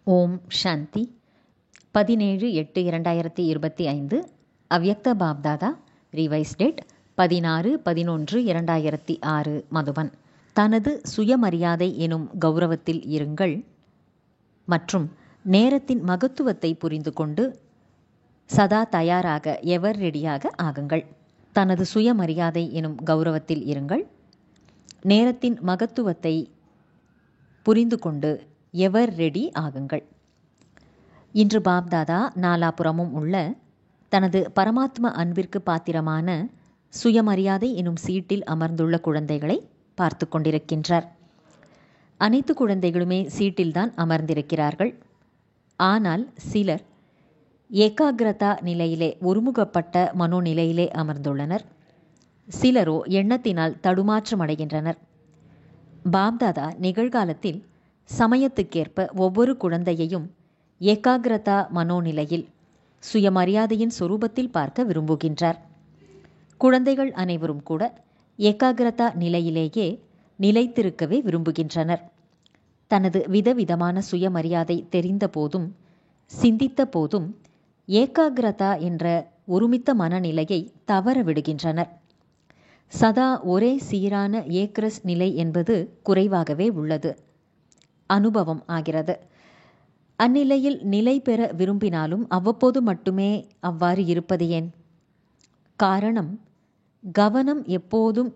ஓம் சாந்தி. 17/8/2025 அவ்யக்த Bapdada. Revise date 16/11/2006 Madhuban. தனது சுயமரியாதை எனும் கௌரவத்தில் இருங்கள் மற்றும் நேரத்தின் மகத்துவத்தை புரிந்து கொண்டு சதா தயாராக எவர் ரெடியாக ஆகுங்கள். தனது சுயமரியாதை எனும் கௌரவத்தில் இருங்கள், நேரத்தின் மகத்துவத்தை புரிந்து கொண்டு எவர் ரெடி ஆகுங்கள். இன்று பாப்தாதா நாலாபுறமும் உள்ள தனது பரமாத்ம அன்பிற்கு பாத்திரமான சுயமரியாதை எனும் சீட்டில் அமர்ந்துள்ள குழந்தைகளை பார்த்து கொண்டிருக்கின்றார். அனைத்து குழந்தைகளுமே சீட்டில்தான் அமர்ந்திருக்கிறார்கள். ஆனால் சிலர் ஏகாகிரதா நிலையிலே, ஒருமுகப்பட்ட மனோநிலையிலே அமர்ந்துள்ளனர். சிலரோ எண்ணத்தினால் தடுமாற்றமடைகின்றனர். பாப்தாதா நிகழ்காலத்தில் சமயத்துக்கேற்ப ஒவ்வொரு குழந்தையையும் ஏகாகிரதா மனோநிலையில் சுயமரியாதையின் சொரூபத்தில் பார்க்க விரும்புகின்றார். குழந்தைகள் அனைவரும் கூட ஏகாகிரதா நிலையிலேயே நிலைத்திருக்கவே விரும்புகின்றனர். தனது விதவிதமான சுயமரியாதை தெரிந்த போதும் சிந்தித்த போதும் ஏகாகிரதா என்ற ஒருமித்த மனநிலையை தவற விடுகின்றனர். சதா ஒரே சீரான ஏக்ரஸ் நிலை என்பது குறைவாகவே உள்ளது, அனுபவம் ஆகிறது. அந்நிலையில் நிலை பெற விரும்பினாலும் அவ்வப்போது மட்டுமே அவ்வாறு இருப்பது ஏன்? காரணம், கவனம் எப்போதும்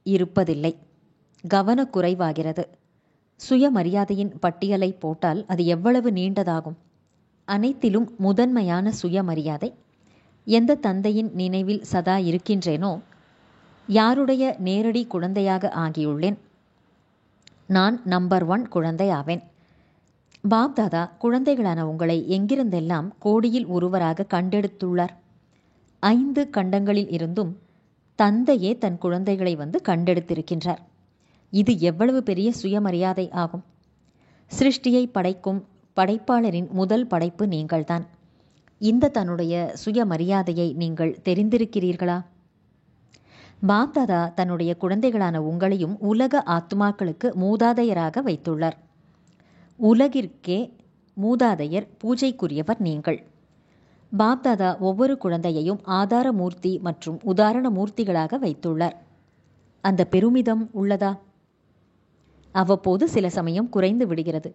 இருப்பதில்லை, கவனக்குறைவாகிறது. சுயமரியாதையின் பட்டியலை போட்டால் அது எவ்வளவு நீண்டதாகும். அனைத்திலும் முதன்மையான சுயமரியாதை. எந்த தந்தையின் நினைவில் சதா இருக்கின்றேனோ, யாருடைய நேரடி குழந்தையாக ஆகியுள்ளேன், நான் நம்பர் 1 குழந்தையாவேன். பாப்தாதா குழந்தைகளான உங்களை எங்கிருந்தெல்லாம் கோடியில் ஒருவராக கண்டெடுத்துள்ளார். 5 கண்டங்களில் இருந்தும் தந்தையே தன் குழந்தைகளை வந்து கண்டெடுத்திருக்கின்றார். இது எவ்வளவு பெரிய சுயமரியாதை ஆகும். சிருஷ்டியை படைக்கும் படைப்பாளரின் முதல் படைப்பு நீங்கள்தான். இந்த தன்னுடைய சுயமரியாதையை நீங்கள் தெரிந்திருக்கிறீர்களா? பாப்தாதா தன்னுடைய குழந்தைகளான உங்களையும் உலக ஆத்மாக்களுக்கு மூதாதையராக வைத்துள்ளார். உலகிற்கே மூதாதையர், பூஜைக்குரியவர் நீங்கள். பாப்தாதா ஒவ்வொரு குழந்தையையும் ஆதார மூர்த்தி மற்றும் உதாரண மூர்த்திகளாக வைத்துள்ளார். அந்த பெருமிதம் உள்ளதா? அவ்வப்போது சில சமயம் குறைந்து விடுகிறது.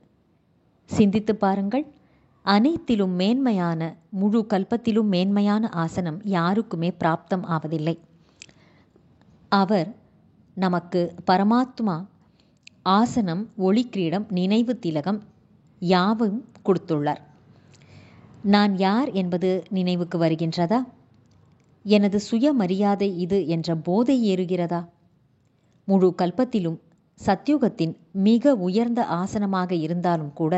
சிந்தித்து பாருங்கள். அனைத்திலும் மேன்மையான, முழு கல்பத்திலும் மேன்மையான ஆசனம் யாருக்குமே பிராப்தம் ஆவதில்லை. அவர் நமக்கு பரமாத்மா ஆசனம், ஒளிக்கிரீடம், நினைவு திலகம் யாவும் கொடுத்துள்ளார். நான் யார் என்பது நினைவுக்கு வருகின்றதா? எனது சுயமரியாதை இது என்ற போதை ஏறுகிறதா? முழு கல்பத்திலும் சத்யுகத்தின் மிக உயர்ந்த ஆசனமாக இருந்தாலும் கூட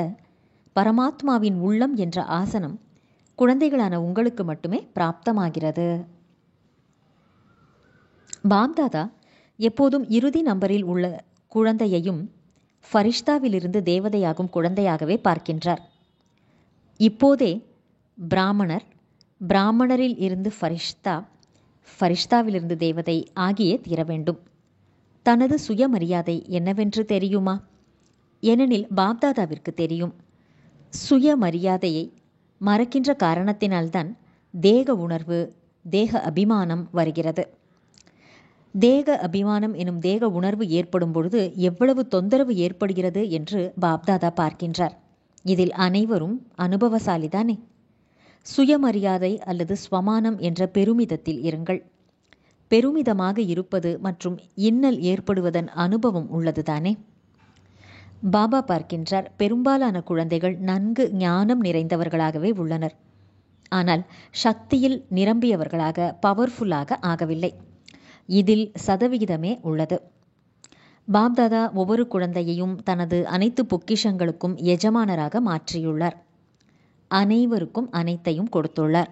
பரமாத்மாவின் உள்ளம் என்ற ஆசனம் குழந்தைகளான உங்களுக்கு மட்டுமே பிராப்தமாகிறது. பாப்தாதா எப்போதும் இறுதி நம்பரில் உள்ள குழந்தையையும் ஃபரிஷ்தாவிலிருந்து தேவதையாகும் குழந்தையாகவே பார்க்கின்றார். இப்போதே பிராமணர், பிராமணரில் இருந்து ஃபரிஷ்தா, ஃபரிஷ்தாவிலிருந்து தேவதை ஆகியே தீர வேண்டும். தனது சுயமரியாதை என்னவென்று தெரியுமா? ஏனெனில் பாப்தாதாவிற்கு தெரியும். சுயமரியாதையை மறக்கின்ற காரணத்தினால்தான் தேக உணர்வு, தேக அபிமானம் வருகிறது. தேக அபிமானம் எனும் தேக உணர்வு ஏற்படும் பொழுது எவ்வளவு தொந்தரவு ஏற்படுகிறது என்று பாப்தாதா பார்க்கின்றார். இதில் அனைவரும் அனுபவசாலிதானே. சுயமரியாதை அல்லது ஸ்வமானம் என்ற பெருமிதத்தில் இருங்கள். பெருமிதமாக இருப்பது மற்றும் இன்னல் ஏற்படுவதன் அனுபவம் உள்ளதுதானே. பாபா பார்க்கின்றார், பெரும்பாலான குழந்தைகள் நன்கு ஞானம் நிறைந்தவர்களாகவே உள்ளனர். ஆனால் சக்தியில் நிரம்பியவர்களாக, பவர்ஃபுல்லாக ஆகவில்லை. இதில் சதவிகிதமே உள்ளது. பாப்தாதா ஒவ்வொரு குழந்தையையும் தனது அனைத்து பொக்கிஷங்களுக்கும் எஜமானராக மாற்றியுள்ளார். அனைவருக்கும் அனைத்தையும் கொடுத்துள்ளார்.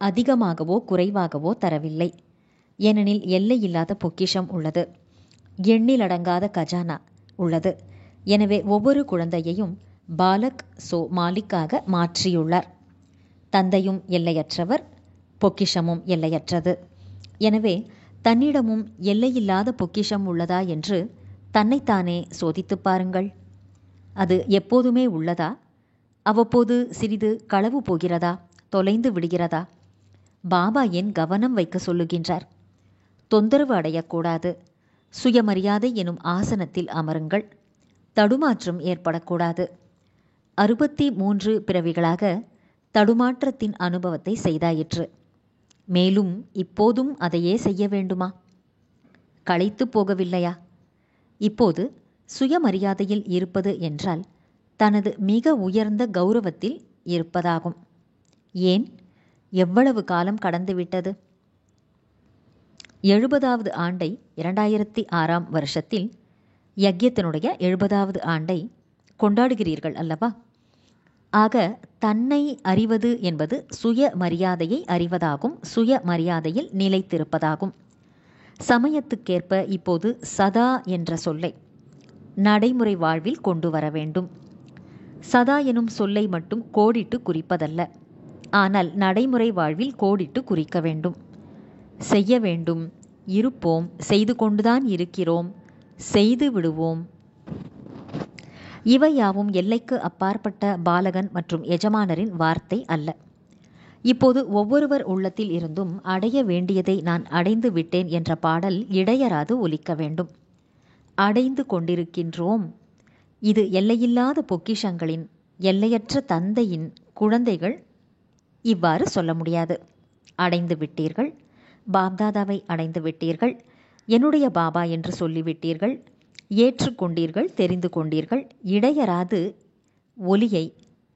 அதிகமாகவோ குறைவாகவோ தரவில்லை. ஏனெனில் எல்லையில்லாத பொக்கிஷம் உள்ளது, எண்ணிலடங்காத கஜானா உள்ளது. எனவே ஒவ்வொரு குழந்தையையும் பாலக் சோ மாலிக்காக மாற்றியுள்ளார். தந்தையும் எல்லையற்றவர், பொக்கிஷமும் எல்லையற்றது. எனவே தன்னிடமும் எல்லையில்லாத பொக்கிஷம் உள்ளதா என்று தன்னைத்தானே சோதித்து பாருங்கள். அது எப்போதுமே உள்ளதா அவ்வப்போது சிறிது களவு போகிறதா, தொலைந்து விடுகிறதா? பாபா ஏன் கவனம் வைக்க சொல்லுகின்றார்? தொந்தரவு அடையக்கூடாது. சுயமரியாதை எனும் ஆசனத்தில் அமருங்கள். தடுமாற்றம் ஏற்படக்கூடாது. 63 பிறவிகளாக தடுமாற்றத்தின் அனுபவத்தை செய்தாயிற்று. மேலும் இப்போதும் அதையே செய்ய வேண்டுமா? களைத்து போகவில்லையா? இப்போது சுயமரியாதையில் இருப்பது என்றால் தனது மிக உயர்ந்த கௌரவத்தில் இருப்பதாகும். ஏன்? எவ்வளவு காலம் கடந்துவிட்டது? 70வது ஆண்டை 2006ஆம் வருஷத்தில் யக்ஞத்தினுடைய 70வது ஆண்டை கொண்டாடுகிறீர்கள் அல்லவா? ஆக தன்னை அறிவது என்பது சுயமரியாதையை அறிவதாகும். சுயமரியாதையில் நிலைத்திருப்பதாகும். சமயத்துக்கேற்ப இப்போது சதா என்ற சொல்லை நடைமுறை வாழ்வில் கொண்டு வர வேண்டும். சதா எனும் சொல்லை மட்டும் கோடிட்டு குறிப்பதல்ல, ஆனால் நடைமுறை வாழ்வில் கோடிட்டு குறிக்க வேண்டும். செய்ய வேண்டும், இருப்போம், செய்து கொண்டுதான் இருக்கிறோம், செய்து விடுவோம். இவையாவும் எல்லைக்கு அப்பாற்பட்ட பாலகன் மற்றும் எஜமானரின் வார்த்தை அல்ல. இப்போது ஒவ்வொருவர் உள்ளத்தில் இருந்தும் அடைய வேண்டியதை நான் அடைந்து விட்டேன் என்ற பாடல் இடையராது ஒலிக்க வேண்டும். அடைந்து கொண்டிருக்கின்றோம். இது எல்லையில்லாத பொக்கிஷங்களின் எல்லையற்ற தந்தையின் குழந்தைகள் இவ்வாறு சொல்ல முடியாது. அடைந்து விட்டீர்கள், பாப்தாதாவை அடைந்து விட்டீர்கள், என்னுடைய பாபா என்று சொல்லிவிட்டீர்கள், ஏற்றுக்கொண்டீர்கள், தெரிந்து கொண்டீர்கள், இடையராது ஒலியை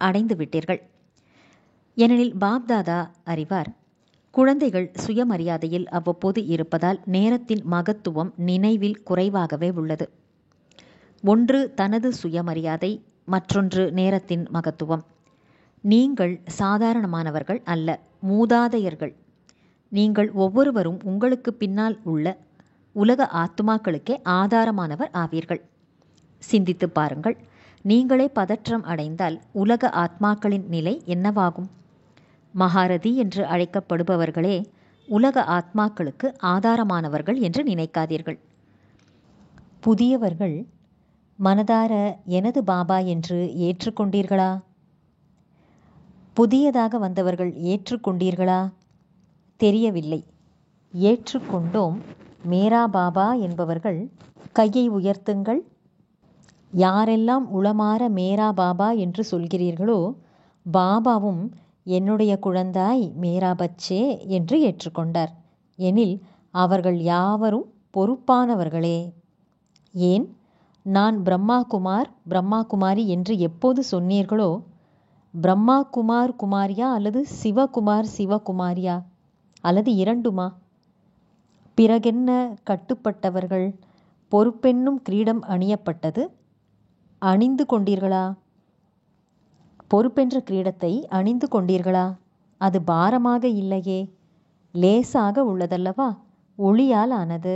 அடைந்து விட்டீர்கள். ஏனெனில் பாப்தாதா அறிவார், குழந்தைகள் சுயமரியாதையில் அவ்வப்போது இருப்பதால் நேரத்தின் மகத்துவம் நினைவில் குறைவாகவே உள்ளது. ஒன்று தனது சுயமரியாதை, மற்றொன்று நேரத்தின் மகத்துவம். நீங்கள் சாதாரணமானவர்கள் அல்ல, மூதாதையர்கள். நீங்கள் ஒவ்வொருவரும் உங்களுக்கு பின்னால் உள்ள உலக ஆத்துமாக்களுக்கே ஆதாரமானவர் ஆவீர்கள். சிந்தித்து பாருங்கள். நீங்களே பதற்றம் அடைந்தால் உலக ஆத்மாக்களின் நிலை என்னவாகும்? மகாரதி என்று அழைக்கப்படுபவர்களே உலக ஆத்மாக்களுக்கு ஆதாரமானவர்கள் என்று நினைக்காதீர்கள். புதியவர்கள் மனதார எனது பாபா என்று ஏற்றுக்கொண்டீர்களா? புதியதாக வந்தவர்கள் ஏற்றுக்கொண்டீர்களா? தெரியவில்லை. ஏற்றுக்கொண்டோம். மேரா பாபா என்பவர்கள் கையை உயர்த்துங்கள். யாரெல்லாம் உளமாற மேரா பாபா என்று சொல்கிறீர்களோ, பாபாவும் என்னுடைய குழந்தாய் மேரா பச்சே என்று ஏற்றுக்கொண்டார். எனில் அவர்கள் யாவரும் பொறுப்பானவர்களே. ஏன்? நான் பிரம்மா குமார், பிரம்மா குமாரி என்று எப்போது சொன்னீர்களோ, பிரம்மா குமார் குமாரியா அல்லது சிவகுமார் சிவகுமாரியா அல்லது இரண்டுமா? பிறகென்ன கட்டுப்பட்டவர்கள்? பொறுப்பென்னும் கிரீடம் அணியப்பட்டது. அணிந்து கொண்டீர்களா? பொறுப்பென்ற கிரீடத்தை அணிந்து கொண்டீர்களா? அது பாரமாக இல்லையே, லேசாக உள்ளதல்லவா? ஒளியால் ஆனது.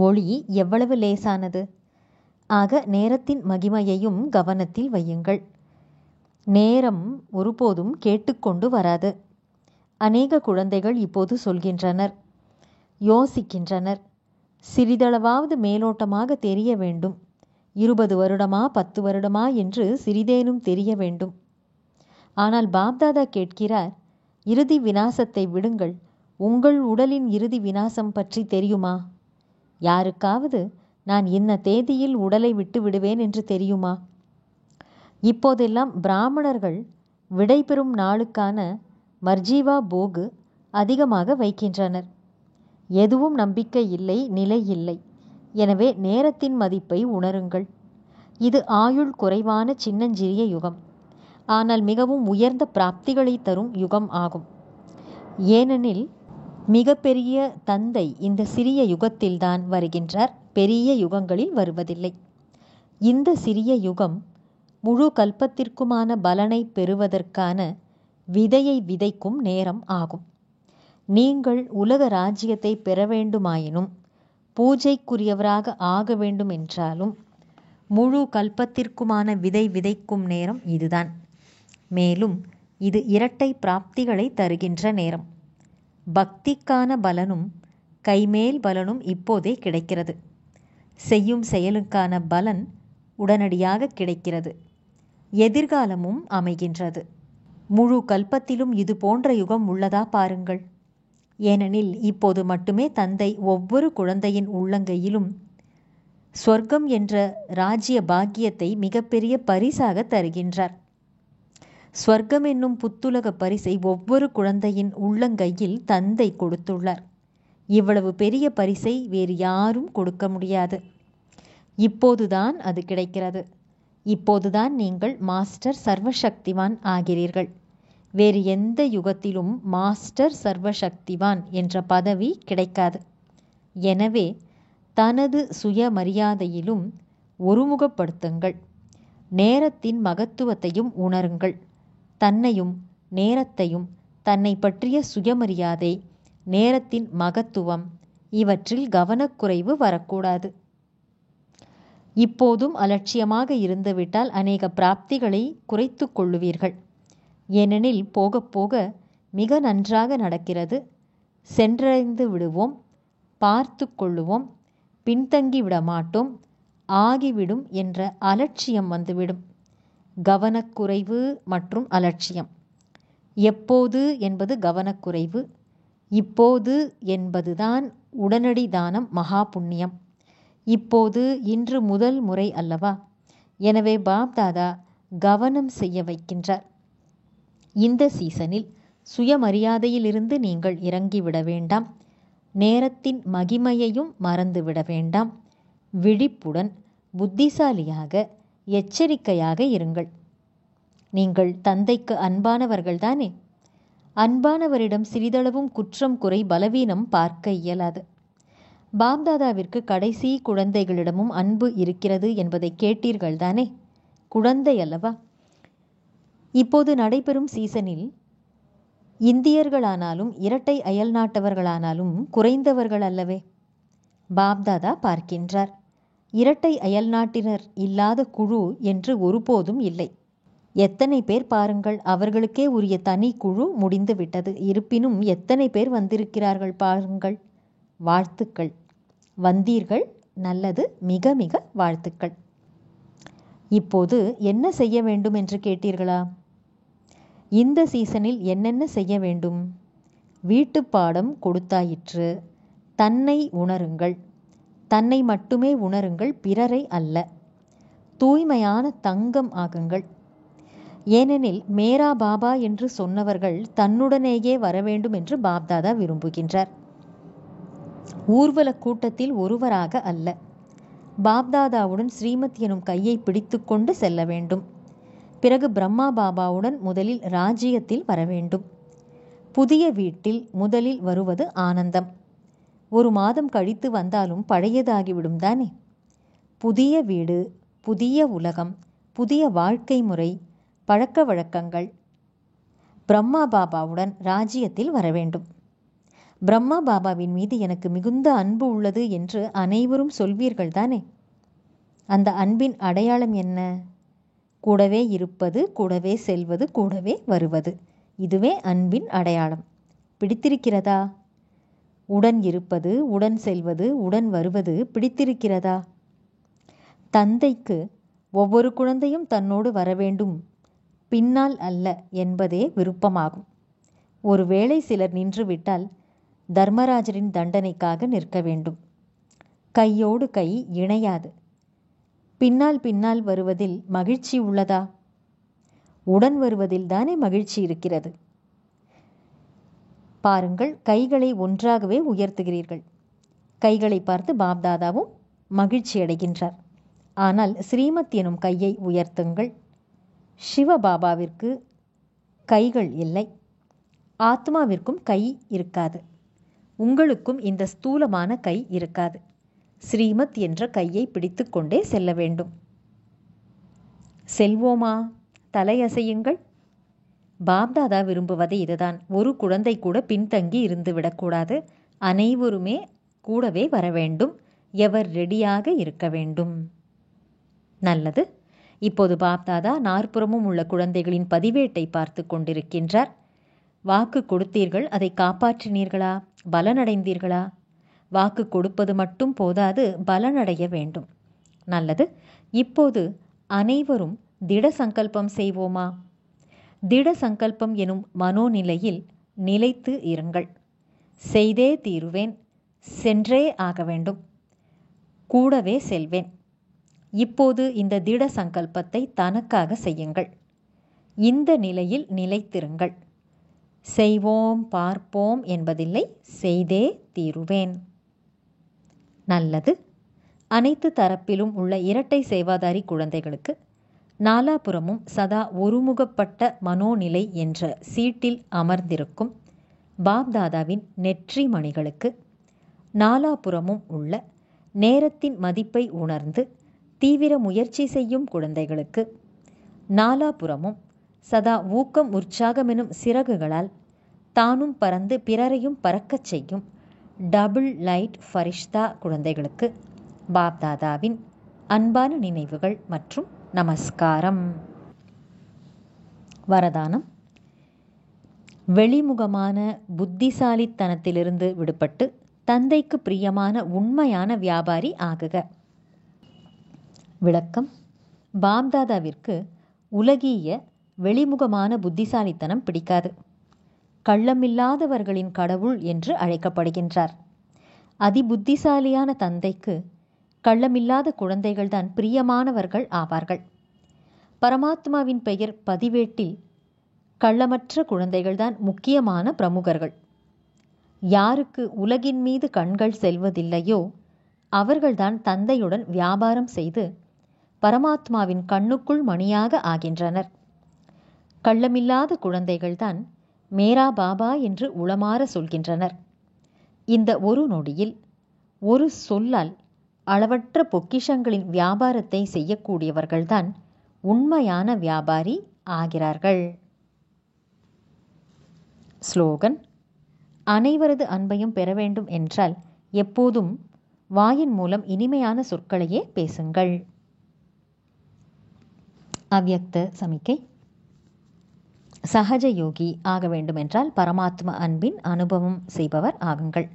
ஒளி எவ்வளவு லேசானது! ஆக நேரத்தின் மகிமையையும் கவனத்தில் வையுங்கள். நேரம் ஒருபோதும் கேட்டுக்கொண்டு வராது. அநேக குழந்தைகள் இப்போது சொல்கின்றனர், யோசிக்கின்றனர், சிறிதளவாவது மேலோட்டமாக தெரிய வேண்டும். 20 வருடமா 10 வருடமா என்று சிறிதேனும் தெரிய வேண்டும். ஆனால் பாப்தாதா கேட்கிறார், இறுதி விநாசத்தை விடுங்கள், உங்கள் உடலின் இறுதி விநாசம் பற்றி தெரியுமா? யாருக்காவது நான் இன்ன தேதியில் உடலை விட்டு விடுவேன் என்று தெரியுமா? இப்போதெல்லாம் பிராமணர்கள் விடைபெறும் நாளுக்கான மர்ஜீவா போகு அதிகமாக வைக்கின்றனர். எதுவும் நம்பிக்கை இல்லை, நிலை இல்லை. எனவே நேரத்தின் மதிப்பை உணருங்கள். இது ஆயுள் குறைவான சின்னஞ்சிறிய யுகம், ஆனால் மிகவும் உயர்ந்த பிராப்திகளை தரும் யுகம் ஆகும். ஏனெனில் மிகப்பெரிய தந்தை இந்த சிறிய யுகத்தில்தான் வருகின்றார், பெரிய யுகங்களில் வருவதில்லை. இந்த சிறிய யுகம் முழு கல்பத்திற்குமான பலனை பெறுவதற்கான விதையை விதைக்கும் நேரம் ஆகும். நீங்கள் உலக ராஜ்யத்தை பெற வேண்டுமாயினும், பூஜைக்குரியவராக ஆக வேண்டும் என்றாலும், முழு கல்பத்திற்குமான விதை விதைக்கும் நேரம் இதுதான். மேலும் இது இரட்டை பிராப்திகளை தருகின்ற நேரம். பக்திக்கான பலனும் கைமேல் பலனும் இப்போதே கிடைக்கிறது. செய்யும் செயலுக்கான பலன் உடனடியாக கிடைக்கிறது. எதிர்காலமும் அமைகின்றது. முழு கல்பத்திலும் இது போன்ற யுகம் உள்ளதா பாருங்கள். ஏனெனில் இப்போது மட்டுமே தந்தை ஒவ்வொரு குழந்தையின் உள்ளங்கையிலும் சொர்க்கம் என்ற ராஜ்ய பாக்கியத்தை மிகப்பெரிய பரிசாக தருகின்றார். ஸ்வர்க்கம் என்னும் புத்துலக பரிசை ஒவ்வொரு குழந்தையின் உள்ளங்கையில் தந்தை கொடுத்துள்ளார். இவ்வளவு பெரிய பரிசை வேறு யாரும் கொடுக்க முடியாது. இப்போதுதான் அது கிடைக்கிறது. இப்போதுதான் நீங்கள் மாஸ்டர் சர்வசக்திவான் ஆகிறீர்கள். வேறு எந்த யுகத்திலும் மாஸ்டர் சர்வசக்திவான் என்ற பதவி கிடைக்காது. எனவே தனது சுயமரியாதையிலும் ஒருமுகப்படுத்துங்கள். நேரத்தின் மகத்துவத்தையும் உணருங்கள். தன்னையும் நேரத்தையும், தன்னை பற்றிய சுயமரியாதை, நேரத்தின் மகத்துவம் இவற்றில் கவனக்குறைவு வரக்கூடாது. இப்போதும் அலட்சியமாக இருந்துவிட்டால் அநேக பிராப்திகளை குறைத்து கொள்ளுவீர்கள். ஏனெனில் போக போக மிக நன்றாக நடக்கிறது, சென்றடைந்து விடுவோம், பார்த்து கொள்ளுவோம், பின்தங்கி விட மாட்டோம், ஆகிவிடும் என்ற அலட்சியம் வந்துவிடும். கவனக்குறைவு மற்றும் அலட்சியம். எப்போது என்பது கவனக்குறைவு, இப்போது என்பதுதான் உடனடி தானம் மகா புண்ணியம். இப்போது இன்று முதல் முறை அல்லவா? எனவே பாப்தாதா கவனம் செய்ய வைக்கின்றார். இந்த சீசனில் சுயமரியாதையிலிருந்து நீங்கள் இறங்கிவிட வேண்டாம். நேரத்தின் மகிமையையும் மறந்துவிட வேண்டாம். விழிப்புடன், புத்திசாலியாக, எச்சரிக்கையாக இருங்கள். நீங்கள் தந்தைக்கு அன்பானவர்கள்தானே? அன்பானவரிடம் சிறிதளவும் குற்றம், குறை, பலவீனம் பார்க்க இயலாது. பாப்தாதாவிற்கு கடைசி குழந்தைகளிடமும் அன்பு இருக்கிறது என்பதை கேட்டீர்கள் தானே? குழந்தை அல்லவா? இப்போது நடைபெறும் சீசனில் இந்தியர்களானாலும் இரட்டை அயல்நாட்டவர்களானாலும் குறைந்தவர்கள் அல்லவே? பாப்தாதா பார்க்கின்றார். இரட்டை அயல்நாட்டினர் இல்லாத குழு என்று ஒருபோதும் இல்லை. எத்தனை பேர் பாருங்கள், அவர்களுக்கே உரிய தனி குழு முடிந்து விட்டது. இருப்பினும் எத்தனை பேர் வந்திருக்கிறார்கள் பாருங்கள். வாழ்த்துக்கள். வந்தீர்கள், நல்லது, மிக மிக வாழ்த்துக்கள். இப்போது என்ன செய்ய வேண்டும் என்று கேட்டீர்களா? இந்த சீசனில் என்னென்ன செய்ய வேண்டும்? வீட்டுப்பாடம் கொடுத்தாயிற்று. தன்னை உணருங்கள். தன்னை மட்டுமே உணருங்கள், பிறரை அல்ல. தூய்மையான தங்கம் ஆகுங்கள். ஏனெனில் மேரா பாபா என்று சொன்னவர்கள் தன்னுடனேயே வரவேண்டும் என்று பாப்தாதா விரும்புகின்றார். ஊர்வல கூட்டத்தில் ஒருவராக அல்ல. பாப்தாதாவுடன் ஸ்ரீமத் எனும் கையை பிடித்து கொண்டு செல்ல வேண்டும். பிறகு பிரம்மா பாபாவுடன் முதலில் ராஜ்யத்தில் வர வேண்டும். புதிய வீட்டில் முதலில் வருவது ஆனந்தம். ஒரு மாதம் கழித்து வந்தாலும் பழையதாகிவிடும் தானே? புதிய வீடு, புதிய உலகம், புதிய வாழ்க்கை முறை, பழக்க வழக்கங்கள். பிரம்மா பாபாவுடன் ராஜ்யத்தில் வர வேண்டும். பிரம்மா பாபாவின் மீது எனக்கு மிகுந்த அன்பு உள்ளது என்று அனைவரும் சொல்வீர்கள் தானே? அந்த அன்பின் அடையாளம் என்ன? கூடவே இருப்பது, கூடவே செல்வது, கூடவே வருவது. இதுவே அன்பின் அடையாளம். பிடித்திருக்கிறதா? உடன் இருப்பது, உடன் செல்வது, உடன் வருவது பிடித்திருக்கிறதா? தந்தைக்கு ஒவ்வொரு குழந்தையும் தன்னோடு வரவேண்டும், பின்னால் அல்ல என்பதே விருப்பமாகும். ஒருவேளை சிலர் நின்றுவிட்டால் தர்மராஜரின் தண்டனைக்காக நிற்க வேண்டும். கையோடு கை இணையாது. பின்னால் பின்னால் வருவதில் மகிழ்ச்சி உள்ளதா? உடன் வருவதில் தானே மகிழ்ச்சி இருக்கிறது. பாருங்கள், கைகளை ஒன்றாகவே உயர்த்துகிறீர்கள். கைகளை பார்த்து பாப்தாதாவும் மகிழ்ச்சி அடைகின்றார். ஆனால் ஸ்ரீமத் எனும் கையை உயர்த்துங்கள். சிவபாபாவிற்கு கைகள் இல்லை. ஆத்மாவிற்கும் கை இருக்காது. உங்களுக்கும் இந்த ஸ்தூலமான கை இருக்காது. ஸ்ரீமத் என்ற கையை பிடித்து கொண்டே செல்ல வேண்டும். செல்வோமா? தலையசையுங்கள். பாப்தாதா விரும்புவது இதுதான். ஒரு குழந்தை கூட பின்தங்கி இருந்து விடக்கூடாது. அனைவருமே கூடவே வர வேண்டும். எவர் ரெடியாக இருக்க வேண்டும். நல்லது. இப்போது பாப்தாதா நாற்புறமும் உள்ள குழந்தைகளின் பதிவேட்டை பார்த்து கொண்டிருக்கின்றார். வாக்கு கொடுத்தீர்கள், அதை காப்பாற்றினீர்களா? பலனடைந்தீர்களா? வாக்கு கொடுப்பது மட்டும் போதாது, பலனடைய வேண்டும். நல்லது. இப்போது அனைவரும் திட சங்கல்பம் செய்வோமா? திட சங்கல்பம் எனும் மனோநிலையில் நிலைத்து இருங்கள். செய்தே தீருவேன், சென்றே ஆக வேண்டும், கூடவே செல்வேன். இப்போது இந்த திட சங்கல்பத்தை தனக்காக செய்யுங்கள். இந்த நிலையில் நிலைத்திருங்கள். செய்வோம் பார்ப்போம் என்பதில்லை, செய்தே தீருவேன். நல்லது. அனைத்து தரப்பிலும் உள்ள இரட்டை சேவாதாரி குழந்தைகளுக்கு நாலாபுறமும் சதா ஒருமுகப்பட்ட மனோநிலை என்ற சீட்டில் அமர்ந்திருக்கும் பாப்தாதாவின் நெற்றி மணிகளுக்கு, நாலாபுறமும் உள்ள நேரத்தின் மதிப்பை உணர்ந்து தீவிர முயற்சி செய்யும் குழந்தைகளுக்கு, நாலாபுறமும் சதா ஊக்கம் உற்சாகமெனும் சிறகுகளால் தானும் பறந்து பிறரையும் பறக்கச் செய்யும் டபுள் லைட் ஃபரிஷ்தா குழந்தைகளுக்கு பாப்தாதாவின் அன்பான நினைவுகள் மற்றும் நமஸ்காரம். வரதானம். வெளிமுகமான புத்திசாலித்தனத்திலிருந்து விடுபட்டு தந்தைக்கு பிரியமான உண்மையான வியாபாரி ஆகுக. விளக்கம். பாப்தாதாவிற்கு உலகிய வெளிமுகமான புத்திசாலித்தனம் பிடிக்காது. கள்ளமில்லாதவர்களின் கடவுள் என்று அழைக்கப்படுகின்றார். அதிபுத்திசாலியான தந்தைக்கு கள்ளமில்லாத குழந்தைகள்தான் பிரியமானவர்கள் ஆவார்கள். பரமாத்மாவின் பெயர் பதிவேட்டில் கள்ளமற்ற குழந்தைகள்தான் முக்கியமான பிரமுகர்கள். யாருக்கு உலகின் மீது கண்கள் செல்வதில்லையோ அவர்கள்தான் தந்தையுடன் வியாபாரம் செய்து பரமாத்மாவின் கண்ணுக்குள் மணியாக ஆகின்றனர். கள்ளமில்லாத குழந்தைகள்தான் மேரா பாபா என்று உளமாற சொல்கின்றனர். இந்த ஒரு நொடியில் ஒரு சொல்லால் அளவற்ற பொக்கிஷங்களின் வியாபாரத்தை செய்யக்கூடியவர்கள்தான் உண்மையான வியாபாரி ஆகிறார்கள். ஸ்லோகன். அனைவரது அன்பையும் பெற வேண்டும் என்றால் எப்போதும் வாயின் மூலம் இனிமையான சொற்களையே பேசுங்கள். அவ்யக்த சமிக்கை. சகஜ யோகி ஆக வேண்டுமென்றால் பரமாத்மா அன்பின் அனுபவம் செய்பவர் ஆகுங்கள்.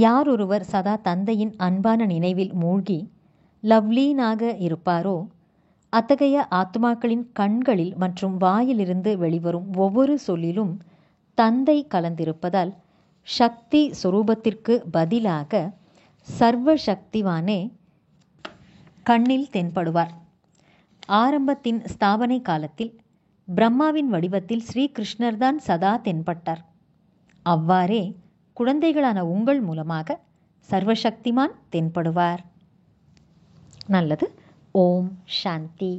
யார் ஒருவர் சதா தந்தையின் அன்பான நினைவில் மூழ்கி லவ்லீனாக இருப்பாரோ அத்தகைய ஆத்மாக்களின் கண்களில் மற்றும் வாயிலிருந்து வெளிவரும் ஒவ்வொரு சொல்லிலும் தந்தை கலந்திருப்பதால் சக்தி சொரூபத்திற்கு பதிலாக சர்வ சக்திவானே கண்ணில் தென்படுவார். ஆரம்பத்தின் ஸ்தாபனை காலத்தில் பிரம்மாவின் வடிவத்தில் ஸ்ரீகிருஷ்ணர்தான் சதா தென்பட்டார். அவ்வாறே குழந்தைகளான உங்கள் மூலமாக சர்வசக்திமான் தென்படுவார். நல்லது. ஓம் சாந்தி.